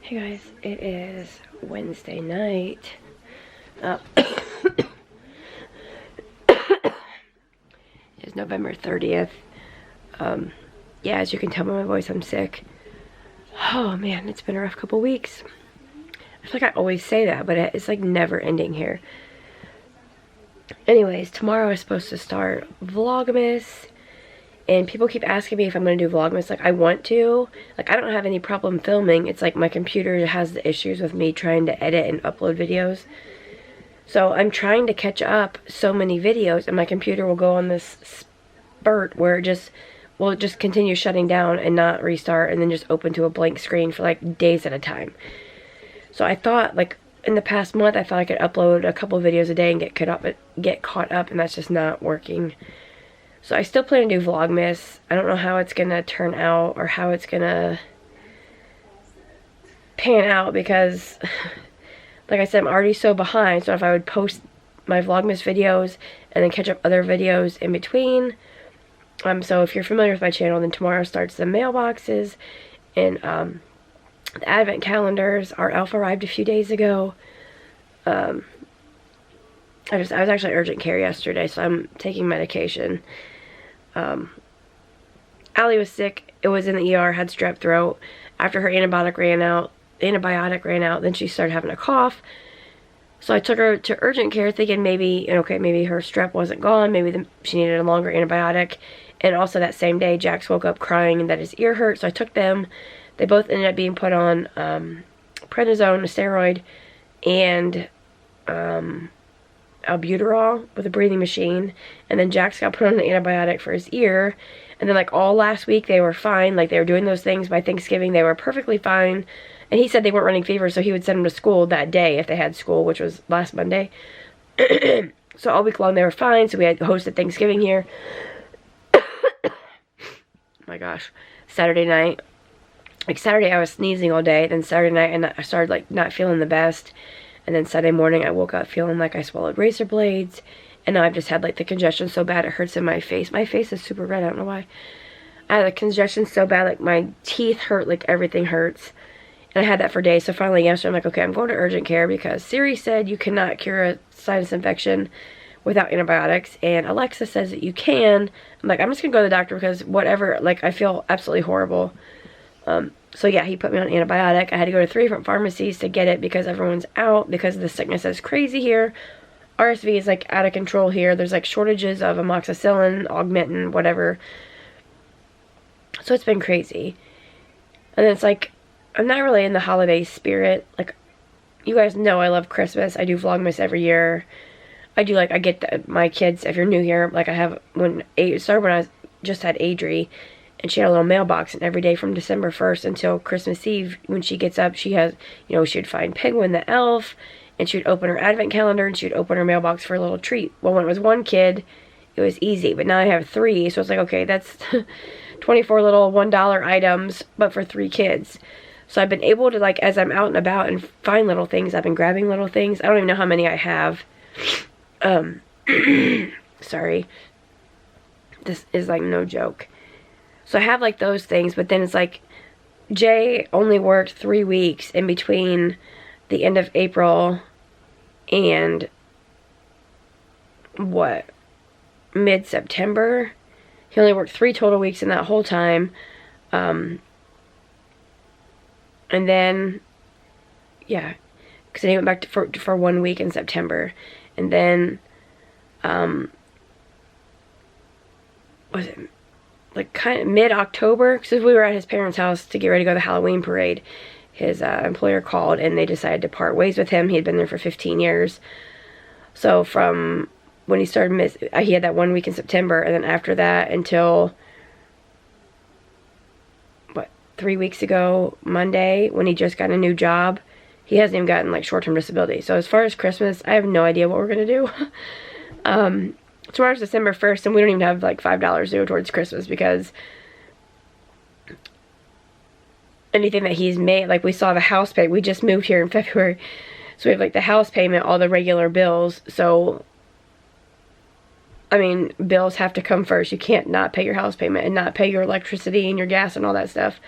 Hey guys, it is Wednesday night. It's November 30th. Yeah, as you can tell by my voice, I'm sick. Oh man, it's been a rough couple weeks. I feel like I always say that, but it's like never ending here. Anyways, tomorrow is supposed to start Vlogmas. And people keep asking me if I'm going to do Vlogmas. Like, I want to. Like, I don't have any problem filming. It's like my computer has the issues with me trying to edit and upload videos. So I'm trying to catch up so many videos, and my computer will go on this spurt where it will just continue shutting down and not restart, and then just open to a blank screen for like days at a time. So I thought, like, in the past month, I thought I could upload a couple videos a day and get caught up, and that's just not working. So I still plan to do Vlogmas. I don't know how it's going to turn out or how it's going to pan out because, like I said, I'm already so behind. So if I would post my Vlogmas videos and then catch up other videos in between. So if you're familiar with my channel, then tomorrow starts the mailboxes and the advent calendars. Our elf arrived a few days ago. I was actually urgent care yesterday, so I'm taking medication. Allie was sick. It was in the ER, had strep throat. After her antibiotic ran out, then she started having a cough. So I took her to urgent care thinking maybe her strep wasn't gone. Maybe she needed a longer antibiotic. And also that same day, Jax woke up crying and that his ear hurt. So I took them. They both ended up being put on prednisone, a steroid, and albuterol with a breathing machine. And then Jax got put on an antibiotic for his ear. And then like all last week they were fine. Like they were doing those things. By Thanksgiving they were perfectly fine. And he said they weren't running fever, so he would send them to school that day if they had school, which was last Monday. So all week long they were fine. So we had hosted Thanksgiving here. Oh my gosh. Saturday night. Like Saturday I was sneezing all day. Then Saturday night I started like not feeling the best. And then Sunday morning I woke up feeling like I swallowed razor blades. And now I've just had like the congestion so bad it hurts in my face. My face is super red, I don't know why. I had the congestion so bad, like my teeth hurt, like everything hurts. And I had that for days. So finally yesterday I'm like, okay, I'm going to urgent care because Siri said you cannot cure a sinus infection without antibiotics. And Alexa says that you can. I'm like, I'm just going to go to the doctor because whatever, like I feel absolutely horrible. So yeah, he put me on antibiotic. I had to go to 3 different pharmacies to get it because everyone's out because the sickness is crazy here. RSV is like out of control here. There's like shortages of amoxicillin, Augmentin, whatever. So it's been crazy. And it's like, I'm not really in the holiday spirit. Like, you guys know I love Christmas. I do Vlogmas every year. I get my kids, if you're new here, like I have, it started when I just had Adri. And she had a little mailbox, and every day from December 1st until Christmas Eve, when she gets up, she has, she would find Penguin the elf, and she would open her advent calendar, and she would open her mailbox for a little treat. Well, when it was one kid, it was easy, but now I have 3, so it's like, okay, that's 24 little $1 items, but for 3 kids. So I've been able to, like, as I'm out and about and find little things, I've been grabbing little things. I don't even know how many I have. Sorry. This is, like, no joke. So I have like those things, but then it's like Jay only worked 3 weeks in between the end of April and mid-September. He only worked 3 total weeks in that whole time. And then, yeah, because then he went back for 1 week in September. And then, was it like kind of mid-October, because we were at his parents' house to get ready to go to the Halloween parade. His employer called and they decided to part ways with him. He had been there for 15 years. So from when he started, he had that 1 week in September, and then after that until, 3 weeks ago, Monday, when he just got a new job, he hasn't even gotten like short-term disability. So as far as Christmas, I have no idea what we're going to do. Tomorrow's December 1st, and we don't even have like $5 to go towards Christmas because anything that he's made, like we saw the house pay, we just moved here in February, so we have like the house payment, all the regular bills. So I mean, bills have to come first. You can't not pay your house payment and not pay your electricity and your gas and all that stuff.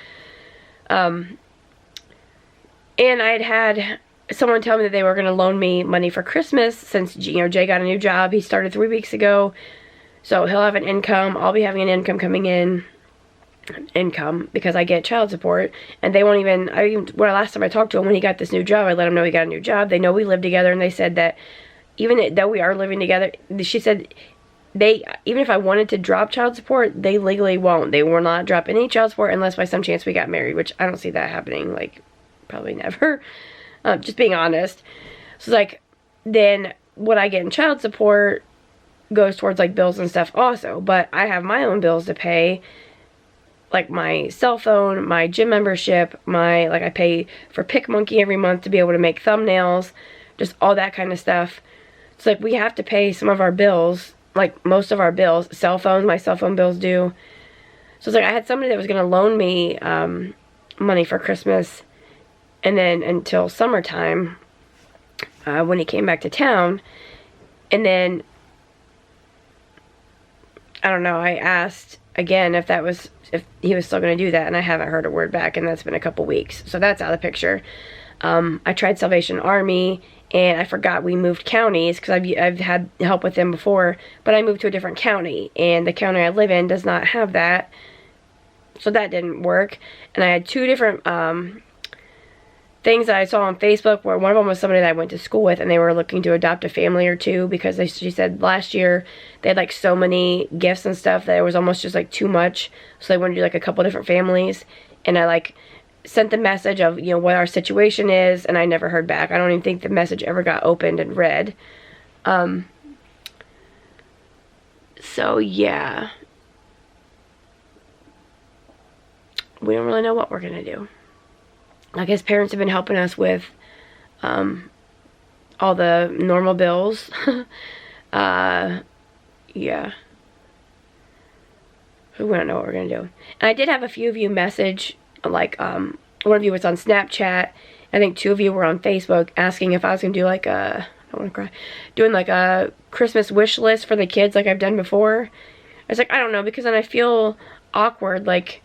And I had someone tell me that they were going to loan me money for Christmas since, you know, Jay got a new job. He started 3 weeks ago. So he'll have an income. I'll be having an income coming in. Income because I get child support, and they won't even, last time I talked to him when he got this new job, I let him know he got a new job. They know we live together, and they said that even though we are living together, she said even if I wanted to drop child support, they legally won't. They will not drop any child support unless by some chance we got married, which I don't see that happening, like, probably never. Just being honest. So, like, then what I get in child support goes towards, like, bills and stuff also, but I have my own bills to pay, like my cell phone, my gym membership, I pay for PicMonkey every month to be able to make thumbnails, just all that kind of stuff. So, like, we have to pay some of our bills, like, most of our bills. Cell phones, my cell phone bills do. So, it's like, I had somebody that was going to loan me money for Christmas, and then until summertime, when he came back to town, and then, I don't know, I asked again if he was still going to do that, and I haven't heard a word back, and that's been a couple weeks. So that's out of the picture. I tried Salvation Army, and I forgot we moved counties, because I've had help with them before, but I moved to a different county, and the county I live in does not have that, so that didn't work. And I had 2 different things that I saw on Facebook, where one of them was somebody that I went to school with, and they were looking to adopt a family or 2, because she said last year they had, like, so many gifts and stuff that it was almost just, like, too much, so they wanted to do, like, a couple different families. And I, like, sent the message of, you know, what our situation is, and I never heard back. I don't even think the message ever got opened and read. So yeah, we don't really know what we're gonna do. I guess parents have been helping us with all the normal bills. Yeah. We don't know what we're going to do. And I did have a few of you message, like, one of you was on Snapchat. I think 2 of you were on Facebook asking if I was going to do, like, I don't want to cry, doing, like, a Christmas wish list for the kids like I've done before. I was like, I don't know, because then I feel awkward, like,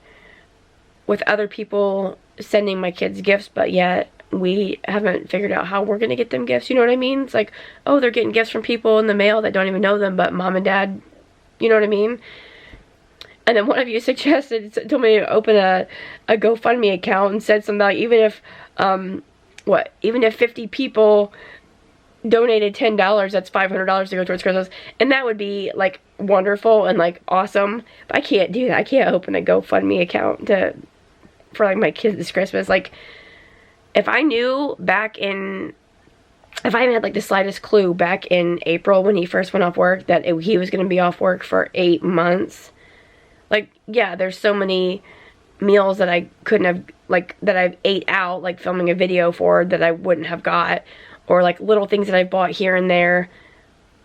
with other people sending my kids gifts, but yet we haven't figured out how we're going to get them gifts, you know what I mean? It's like, oh, they're getting gifts from people in the mail that don't even know them, but mom and dad, you know what I mean? And then one of you suggested, told me to open a GoFundMe account, and said something like, even if 50 people donated $10, that's $500 to go towards Christmas, and that would be, like, wonderful and, like, awesome, but I can't do that. I can't open a GoFundMe account for, like, my kids this Christmas. Like, if I knew if I even had, like, the slightest clue back in April when he first went off work that he was going to be off work for 8 months, like, yeah, there's so many meals that I couldn't have, like, that I've ate out, like, filming a video for, that I wouldn't have got, or, like, little things that I bought here and there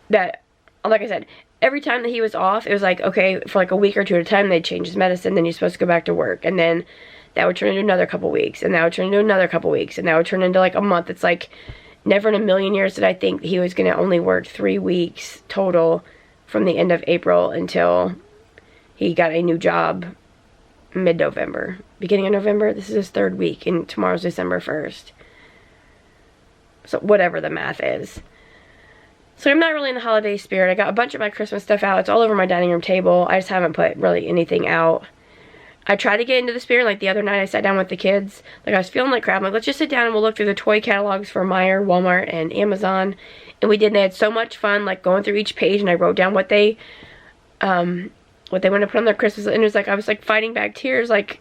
that, like I said, every time that he was off, it was like, okay, for, like, a week or 2 at a time, they'd change his medicine, then you're supposed to go back to work, and then that would turn into another couple weeks, and that would turn into another couple weeks, and that would turn into, like, a month. It's like, never in a million years did I think he was going to only work 3 weeks total from the end of April until he got a new job mid-November. Beginning of November, this is his 3rd week, and tomorrow's December 1st. So, whatever the math is. So, I'm not really in the holiday spirit. I got a bunch of my Christmas stuff out. It's all over my dining room table. I just haven't put really anything out. I tried to get into the spirit, like the other night I sat down with the kids. Like, I was feeling like crap. I'm like, let's just sit down and we'll look through the toy catalogs for Meijer, Walmart, and Amazon. And we did, and they had so much fun, like, going through each page, and I wrote down what they want to put on their Christmas, and it was like, I was, like, fighting back tears, like,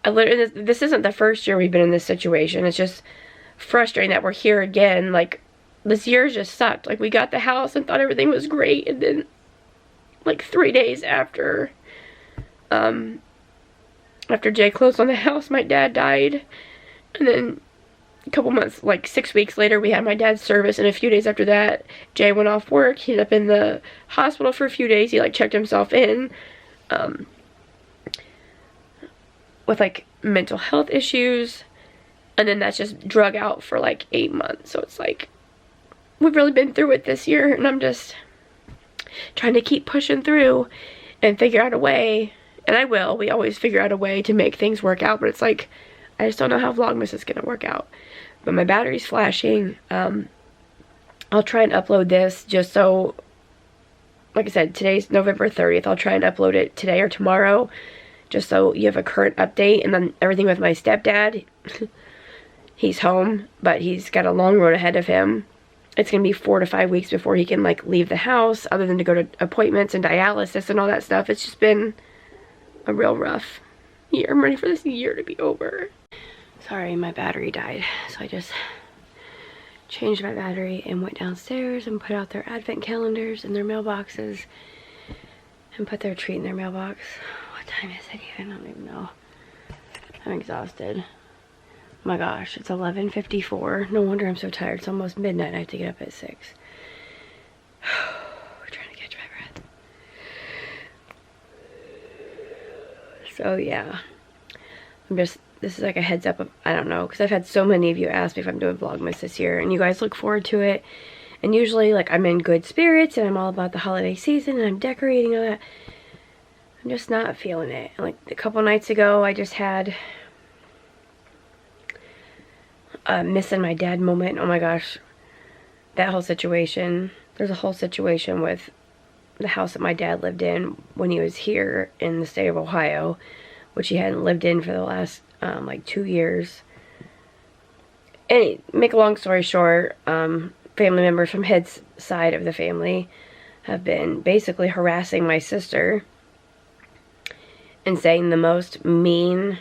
I literally, this isn't the first year we've been in this situation. It's just frustrating that we're here again. Like, this year just sucked. Like, we got the house and thought everything was great, and then, like, 3 days after Jay closed on the house, my dad died, and then a couple months, like 6 weeks later, we had my dad's service, and a few days after that, Jay went off work. He ended up in the hospital for a few days. He, like, checked himself in, with, like, mental health issues, and then that's just drug out for, like, 8 months, so it's like, we've really been through it this year, and I'm just trying to keep pushing through and figure out a way, and I will. We always figure out a way to make things work out, but it's like, I just don't know how Vlogmas is going to work out. But my battery's flashing. I'll try and upload this just so, like I said, today's November 30th. I'll try and upload it today or tomorrow just so you have a current update. And then everything with my stepdad, he's home, but he's got a long road ahead of him. It's going to be 4 to 5 weeks before he can, like, leave the house, other than to go to appointments and dialysis and all that stuff. It's just been a real rough year. I'm ready for this year to be over. Sorry, my battery died, so I just changed my battery and went downstairs and put out their advent calendars in their mailboxes and put their treat in their mailbox. What time is it even? I don't even know. I'm exhausted. Oh my gosh, it's 11:54. No wonder I'm so tired. It's almost midnight and I have to get up at 6. We're trying to catch my breath. So yeah, this is like a heads up of, I don't know, because I've had so many of you ask me if I'm doing Vlogmas this year, and you guys look forward to it, and usually, like, I'm in good spirits, and I'm all about the holiday season, and I'm decorating all that. I'm just not feeling it. Like, a couple nights ago, I just had a missing my dad moment. Oh my gosh, that whole situation. There's a whole situation with the house that my dad lived in when he was here in the state of Ohio, which he hadn't lived in for the last like 2 years. And make a long story short, family members from his side of the family have been basically harassing my sister and saying the most mean,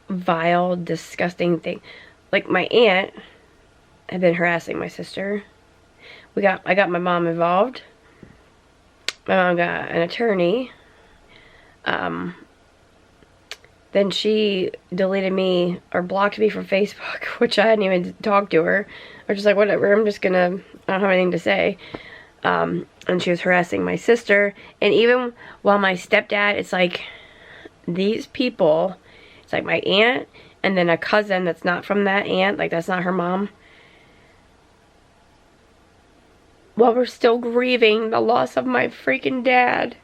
vile, disgusting thing. Like, my aunt had been harassing my sister. I got my mom involved. My mom got an attorney. Then she deleted me or blocked me from Facebook, which I hadn't even talked to her. I was just like, whatever, I don't have anything to say. And she was harassing my sister. And even while my stepdad, it's like, these people, it's like my aunt and then a cousin that's not from that aunt, like that's not her mom. While we're still grieving the loss of my freaking dad.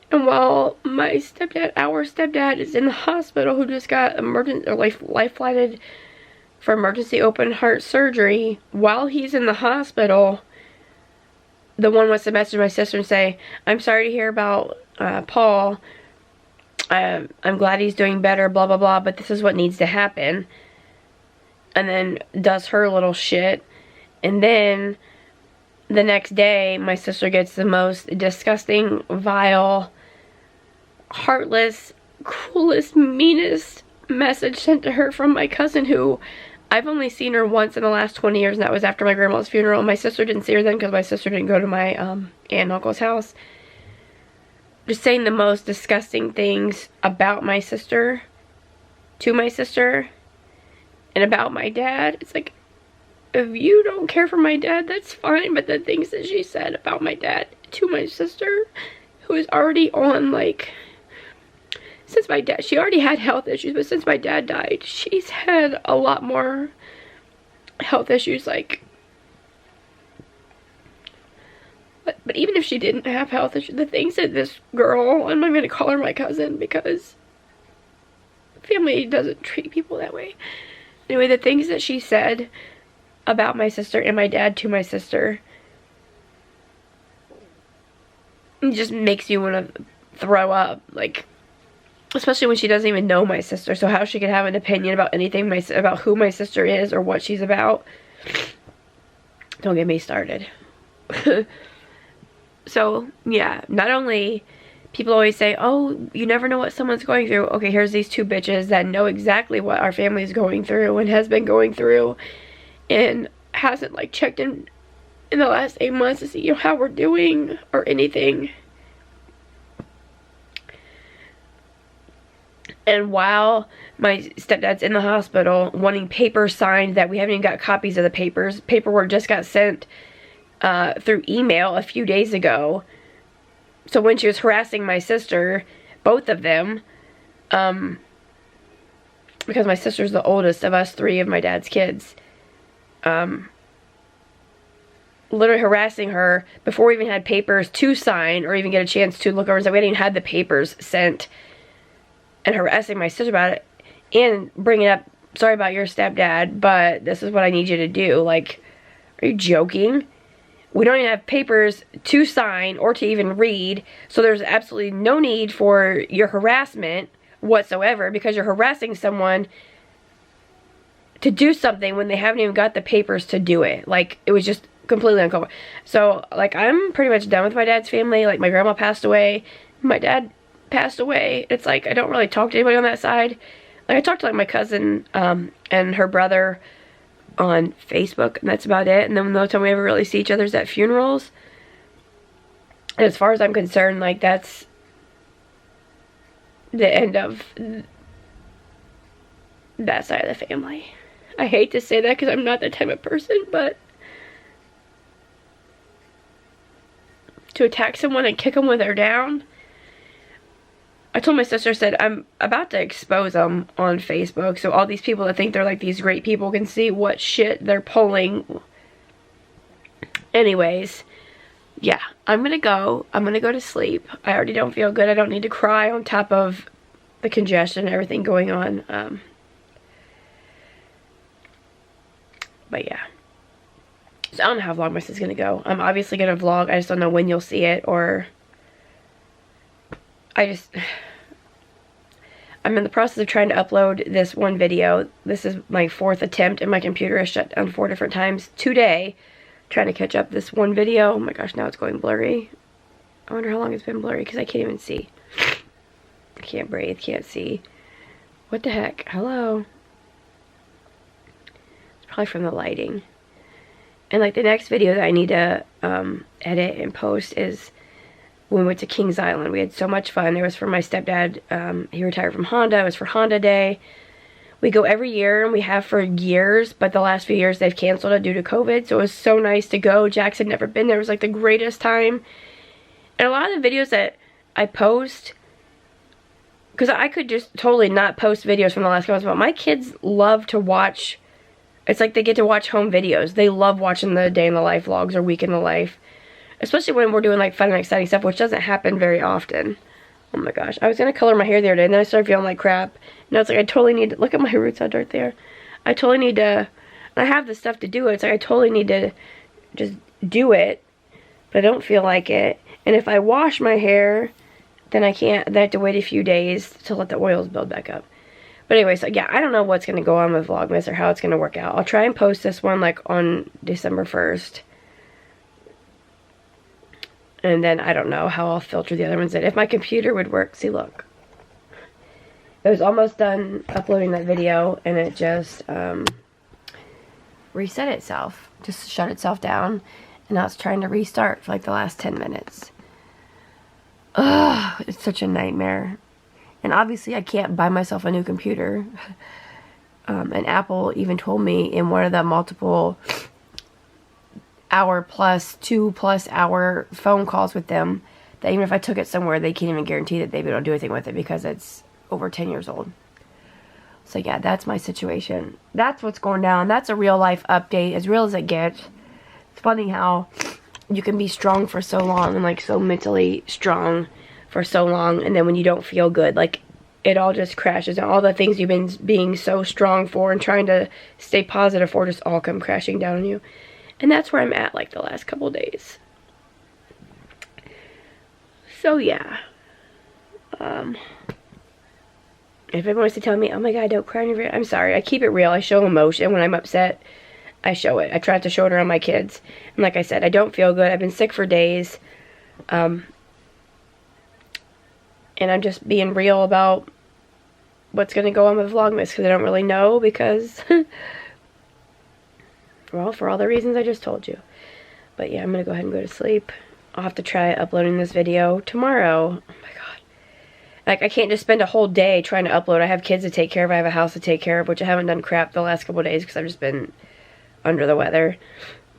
And while my stepdad, our stepdad, is in the hospital, who just got life flighted for emergency open heart surgery, while he's in the hospital, the one wants to message my sister and say, I'm sorry to hear about Paul. I'm glad he's doing better, blah, blah, blah, but this is what needs to happen. And then does her little shit. And then the next day, my sister gets the most disgusting, vile, heartless, cruelest, meanest message sent to her from my cousin, who I've only seen her once in the last 20 years, and that was after my grandma's funeral. My sister didn't see her then because my sister didn't go to my aunt and uncle's house. Just saying the most disgusting things about my sister, to my sister, and about my dad. It's like, if you don't care for my dad, that's fine, but the things that she said about my dad to my sister, who is already on, like, since my dad, she already had health issues, but since my dad died, she's had a lot more health issues, like, but even if she didn't have health issues, the things that this girl, I'm not going to call her my cousin because family doesn't treat people that way. Anyway, the things that she said about my sister and my dad to my sister, it just makes you want to throw up, like, especially when she doesn't even know my sister, so how she could have an opinion about anything about who my sister is or what she's about. Don't get me started. So yeah, not only people always say, oh, you never know what someone's going through. Okay, here's these two bitches that know exactly what our family is going through and has been going through, and hasn't, like, checked in the last 8 months to see, you know, how we're doing or anything. And while my stepdad's in the hospital wanting papers signed that we haven't even got copies of the papers, paperwork just got sent through email a few days ago. So when she was harassing my sister, both of them, because my sister's the oldest of us 3 of my dad's kids, literally harassing her before we even had papers to sign or even get a chance to look over. So we hadn't even had the papers sent and harassing my sister about it and bringing up, sorry about your stepdad, but this is what I need you to do. Like, are you joking? We don't even have papers to sign or to even read, so there's absolutely no need for your harassment whatsoever, because you're harassing someone to do something when they haven't even got the papers to do it. Like, it was just completely uncalled for. So, like, I'm pretty much done with my dad's family. Like, my grandma passed away, my dad passed away. It's like, I don't really talk to anybody on that side. Like, I talked to, like, my cousin and her brother on Facebook, and that's about it. And then the only time we ever really see each other is at funerals. And as far as I'm concerned, like, that's the end of that side of the family. I hate to say that because I'm not that type of person, but to attack someone and kick them when they're down. I told my sister, I said, I'm about to expose them on Facebook, so all these people that think they're like these great people can see what shit they're pulling. Anyways, yeah, I'm gonna go to sleep. I already don't feel good. I don't need to cry on top of the congestion and everything going on. But yeah. So I don't know how Vlogmas is gonna go. I'm obviously gonna vlog. I just don't know when you'll see it, or I'm in the process of trying to upload this one video. This is my 4th attempt, and my computer has shut down 4 different times today trying to catch up this one video. Oh my gosh, now it's going blurry. I wonder how long it's been blurry because I can't even see. I can't breathe, can't see. What the heck? Hello? It's probably from the lighting. And like the next video that I need to edit and post is when we went to Kings Island. We had so much fun. It was for my stepdad. He retired from Honda. It was for Honda Day. We go every year, and we have for years, but the last few years they've canceled it due to COVID, so it was so nice to go. Jax had never been there. It was like the greatest time. And a lot of the videos that I post, because I could just totally not post videos from the last couple months, but my kids love to watch. It's like they get to watch home videos. They love watching the day in the life vlogs or week in the life. Especially when we're doing like fun and exciting stuff, which doesn't happen very often. Oh my gosh. I was going to color my hair the other day, and then I started feeling like crap. And I was like, I totally need to, look at my roots out right there. I totally need to, I have the stuff to do it. It's like I totally need to just do it, but I don't feel like it. And if I wash my hair, then I can't, then I have to wait a few days to let the oils build back up. But anyway, so yeah, I don't know what's going to go on with Vlogmas or how it's going to work out. I'll try and post this one like on December 1st. And then I don't know how I'll filter the other ones in. If my computer would work, see, look. It was almost done uploading that video, and it just reset itself. Just shut itself down. And now it's trying to restart for like the last 10 minutes. Ugh, it's such a nightmare. And obviously I can't buy myself a new computer. And Apple even told me in one of the multiple hour plus 2+ hour phone calls with them that even if I took it somewhere, they can't even guarantee that they'd be able to do anything with it because it's over 10 years old. So yeah, that's my situation. That's what's going down. That's a real life update, as real as it gets. It's funny how you can be strong for so long and like so mentally strong for so long, and then when you don't feel good, like it all just crashes, and all the things you've been being so strong for and trying to stay positive for just all come crashing down on you. And that's where I'm at like the last couple days. So yeah. If everyone wants to tell me, oh my god, don't cry on your video, I'm sorry. I keep it real. I show emotion. When I'm upset, I show it. I try to show it around my kids. And like I said, I don't feel good. I've been sick for days. And I'm just being real about what's going to go on with Vlogmas, because I don't really know, because well, for all the reasons I just told you. But yeah, I'm going to go ahead and go to sleep. I'll have to try uploading this video tomorrow. Oh my god. Like, I can't just spend a whole day trying to upload. I have kids to take care of. I have a house to take care of, which I haven't done crap the last couple of days because I've just been under the weather.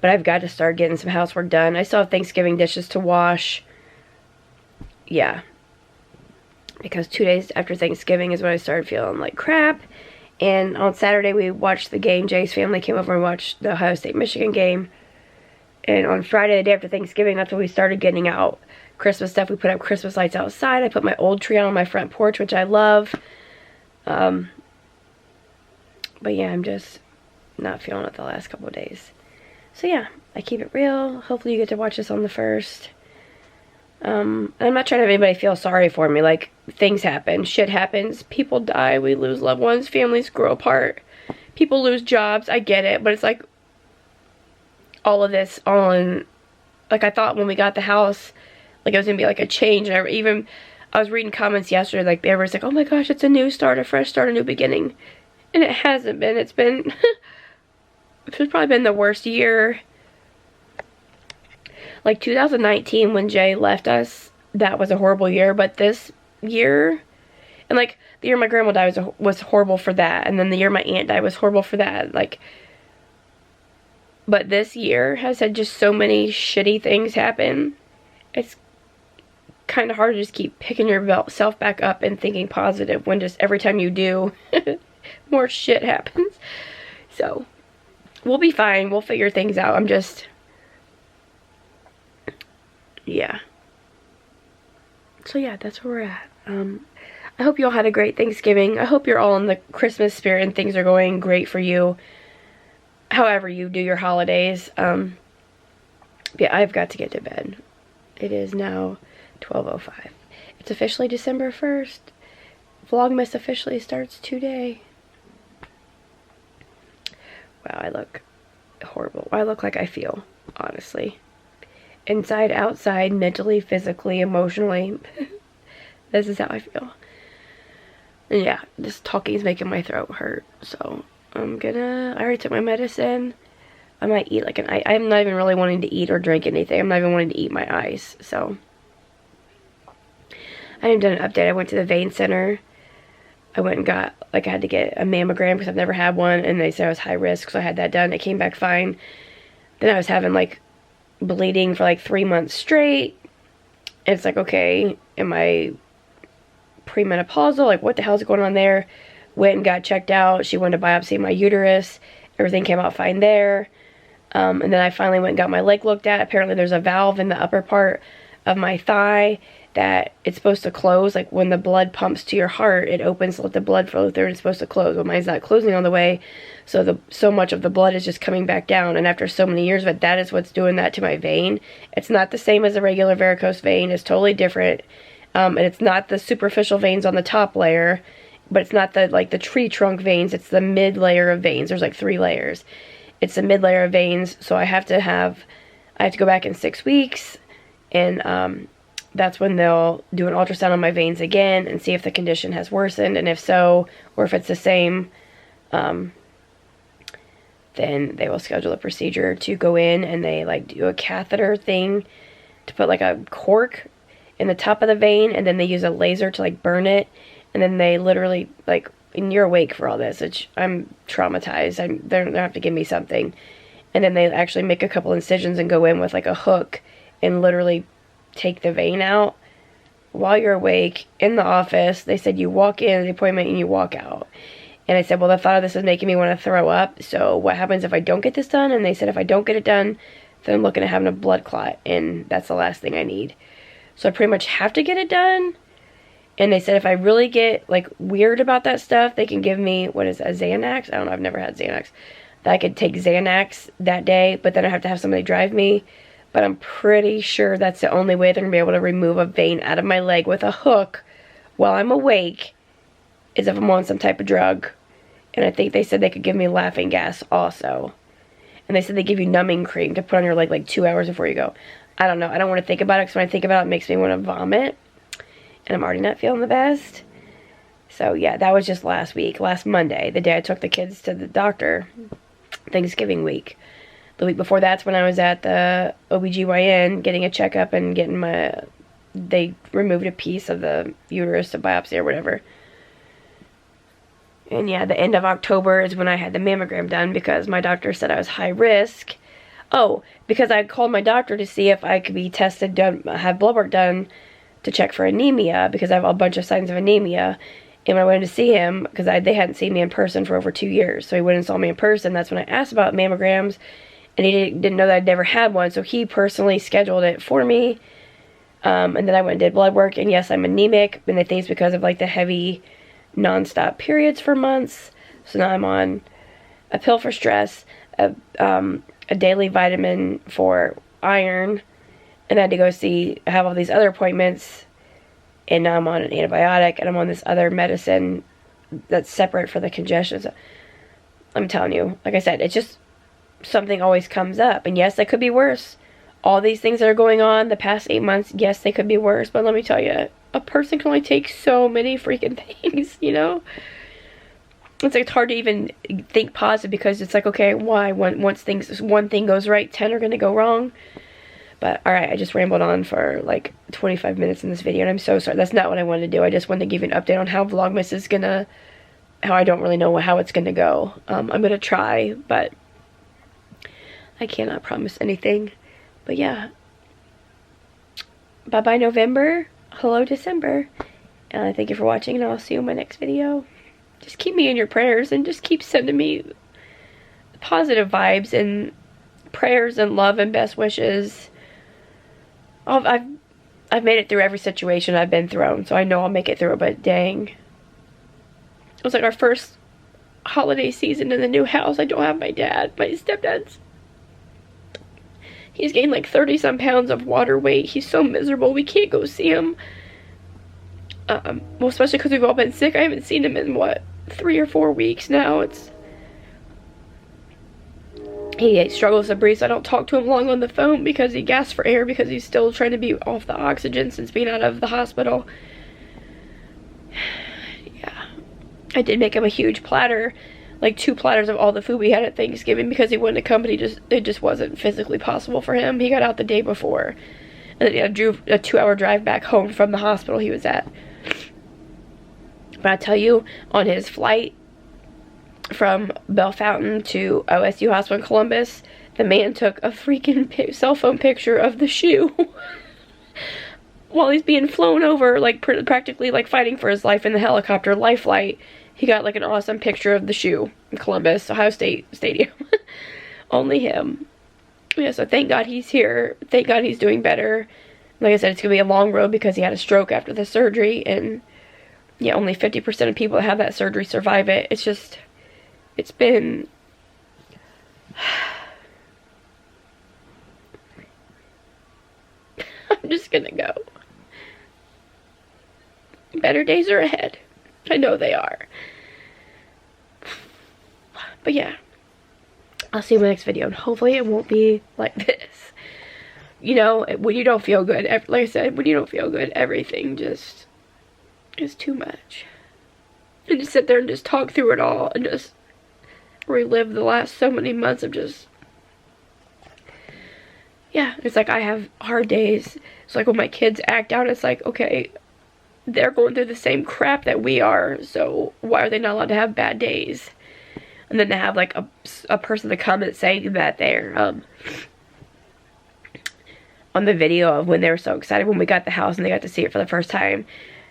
But I've got to start getting some housework done. I still have Thanksgiving dishes to wash. Yeah. Because 2 days after Thanksgiving is when I started feeling like crap. And on Saturday we watched the game. Jay's family came over and watched the Ohio State-Michigan game. And on Friday, the day after Thanksgiving, that's when we started getting out Christmas stuff. We put up Christmas lights outside. I put my old tree out on my front porch, which I love. But yeah, I'm just not feeling it the last couple of days. So yeah, I keep it real. Hopefully you get to watch this on the 1st. I'm not trying to have anybody feel sorry for me. Like, things happen. Shit happens. People die. We lose loved ones. Families grow apart. People lose jobs. I get it. But it's like, all of this on, like, I thought when we got the house, like, it was going to be like a change. And I was reading comments yesterday, like, everyone's like, oh my gosh, it's a new start, a fresh start, a new beginning. And it hasn't been. It's been, it's probably been the worst year. Like 2019 when Jay left us, that was a horrible year. But this year, and like the year my grandma died was horrible for that. And then the year my aunt died was horrible for that. Like, but this year has had just so many shitty things happen. It's kind of hard to just keep picking yourself back up and thinking positive when just every time you do, more shit happens. So, we'll be fine. We'll figure things out. I'm just, yeah. So yeah, that's where we're at. I hope you all had a great Thanksgiving. I hope you're all in the Christmas spirit and things are going great for you. However you do your holidays. Yeah, I've got to get to bed. It is now 12:05. It's officially December 1st. Vlogmas officially starts today. Wow, I look horrible. I look like I feel, honestly. Inside, outside, mentally, physically, emotionally. This is how I feel. And yeah, this talking is making my throat hurt. So, I already took my medicine. I might eat like I'm not even really wanting to eat or drink anything. I'm not even wanting to eat my ice. So, I haven't done an update. I went to the vein center. I went and got, like, I had to get a mammogram because I've never had one. And they said I was high risk, so I had that done. It came back fine. Then I was having, like, bleeding for, like, 3 months straight. And it's like, okay, am I premenopausal? Like, what the hell is going on there? Went and got checked out. She wanted to biopsy my uterus. Everything came out fine there. And then I finally went and got my leg looked at. Apparently there's a valve in the upper part of my thigh that it's supposed to close. Like, when the blood pumps to your heart, it opens to let the blood flow through and it's supposed to close. Well, mine's not closing on the way, so much of the blood is just coming back down. And after so many years of it, that is what's doing that to my vein. It's not the same as a regular varicose vein. It's totally different. And it's not the superficial veins on the top layer, but it's not the, like, the tree trunk veins. It's the mid layer of veins. There's like 3 layers. It's the mid layer of veins, so I have to go back in 6 weeks, and that's when they'll do an ultrasound on my veins again and see if the condition has worsened, and if so, or if it's the same, then they will schedule a procedure to go in, and they, like, do a catheter thing to put, like, a cork in the top of the vein, and then they use a laser to, like, burn it, and then they literally, like, and you're awake for all this, which I'm traumatized. They're gonna have to give me something. And then they actually make a couple incisions and go in with, like, a hook and literally take the vein out while you're awake in the office. They said you walk in the appointment and you walk out. And I said, well, the thought of this is making me want to throw up. So what happens if I don't get this done? And they said if I don't get it done, then I'm looking at having a blood clot. And that's the last thing I need. So I pretty much have to get it done. And they said if I really get, like, weird about that stuff, they can give me, what is that, Xanax? I don't know, I've never had Xanax. That I could take Xanax that day, but then I have to have somebody drive me. But I'm pretty sure that's the only way they're going to be able to remove a vein out of my leg with a hook while I'm awake, is if I'm on some type of drug. And I think they said they could give me laughing gas also. And they said they give you numbing cream to put on your leg like 2 hours before you go. I don't know. I don't want to think about it, because when I think about it, it makes me want to vomit. And I'm already not feeling the best. So yeah, that was just last week. Last Monday, the day I took the kids to the doctor. Thanksgiving week. The week before that's when I was at the OBGYN getting a checkup and getting they removed a piece of the uterus, a biopsy or whatever. And yeah, the end of October is when I had the mammogram done, because my doctor said I was high risk. Oh, because I called my doctor to see if I could be tested, have blood work done to check for anemia, because I have a bunch of signs of anemia. And when I went to see him, because they hadn't seen me in person for over 2 years, so he went and saw me in person. That's when I asked about mammograms, and he didn't know that I'd never had one, so he personally scheduled it for me. And then I went and did blood work, and yes, I'm anemic, and I think it's because of, like, the heavy non-stop periods for months. So now I'm on a pill for stress, a daily vitamin for iron, and I had to go have all these other appointments, and now I'm on an antibiotic, and I'm on this other medicine that's separate for the congestion. So I'm telling you, like I said, it's just something always comes up, and yes, it could be worse. All these things that are going on the past 8 months, yes, they could be worse, but let me tell you, a person can only take so many freaking things, you know? It's like, it's hard to even think positive, because it's like, okay, why? Once one thing goes right, 10 are going to go wrong. But, alright, I just rambled on for like 25 minutes in this video, and I'm so sorry. That's not what I wanted to do. I just wanted to give you an update on how Vlogmas is gonna, how I don't really know how it's gonna go. I'm gonna try, but I cannot promise anything. But yeah, bye-bye November, hello December, and I thank you for watching, and I'll see you in my next video. Just keep me in your prayers, and just keep sending me positive vibes, and prayers, and love, and best wishes. I've made it through every situation I've been through, so I know I'll make it through, but dang. It was like our first holiday season in the new house. I don't have my dad, my stepdad's. He's gained like 30-some pounds of water weight. He's so miserable. We can't go see him. Well, especially because we've all been sick. I haven't seen him in, what, 3 or 4 weeks now. He struggles to breathe, so I don't talk to him long on the phone because he gasps for air, because he's still trying to be off the oxygen since being out of the hospital. Yeah. I did make him a huge platter, like 2 platters of all the food we had at Thanksgiving, because he wouldn't come, but it just wasn't physically possible for him. He got out the day before, and then he drove a 2-hour drive back home from the hospital he was at. But I tell you, on his flight from Bell Fountain to OSU Hospital in Columbus, the man took a freaking cell phone picture of the shoe while he's being flown over, like practically like fighting for his life in the helicopter life flight. He got like an awesome picture of the shoe in Columbus, Ohio State Stadium. Only him. Yeah, so thank God he's here. Thank God he's doing better. Like I said, it's going to be a long road because he had a stroke after the surgery, and yeah, only 50% of people that have that surgery survive it. It's just, it's been, I'm just gonna go. Better days are ahead. I know they are. But yeah, I'll see you in my next video, and hopefully it won't be like this. You know, when you don't feel good, like I said, when you don't feel good, everything just is too much. And just sit there and just talk through it all, and just relive the last so many months of just, yeah, it's like I have hard days. It's like when my kids act out, it's like, okay, they're going through the same crap that we are, so why are they not allowed to have bad days? And then to have like a person to comment saying that they're on the video of when they were so excited when we got the house and they got to see it for the first time,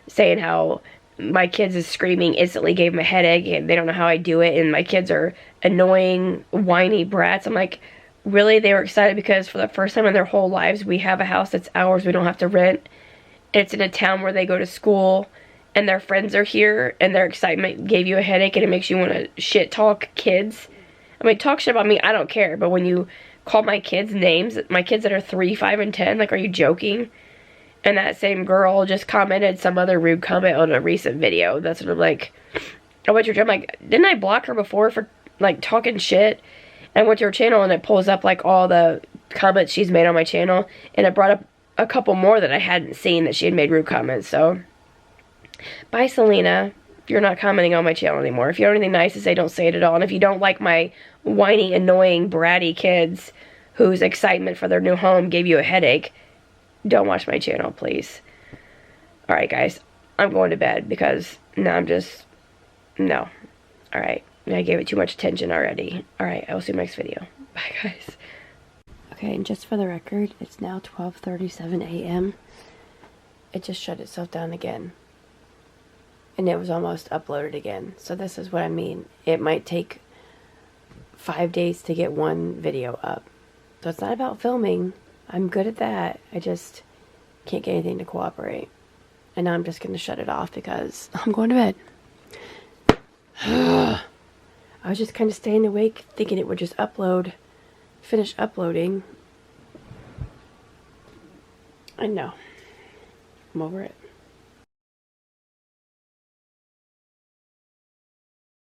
saying how my kids is screaming instantly gave them a headache and they don't know how I do it, and my kids are annoying, whiny brats. I'm like, really? They were excited because for the first time in their whole lives we have a house that's ours, we don't have to rent. It's in a town where they go to school and their friends are here, and their excitement gave you a headache, and it makes you want to shit talk kids. I mean, talk shit about me, I don't care, but when you call my kids names, my kids that are 3, 5, and 10, like, are you joking? And that same girl just commented some other rude comment on a recent video. That's what I'm like, I went to her, I'm like, didn't I block her before for, like, talking shit? And I went to her channel, and it pulls up, like, all the comments she's made on my channel, and it brought up a couple more that I hadn't seen that she had made rude comments. So bye, Selena. You're not commenting on my channel anymore. If you have anything nice to say, don't say it at all. And if you don't like my whiny, annoying, bratty kids whose excitement for their new home gave you a headache, don't watch my channel, please. Alright, guys. I'm going to bed because now I'm just, no. Alright. I gave it too much attention already. Alright, I will see you in the next video. Bye, guys. Okay, and just for the record, it's now 12:37 a.m. It just shut itself down again. And it was almost uploaded again. So this is what I mean. It might take 5 days to get one video up. So it's not about filming. I'm good at that. I just can't get anything to cooperate. And now I'm just going to shut it off because I'm going to bed. I was just kind of staying awake thinking it would just finish uploading. I know. I'm over it.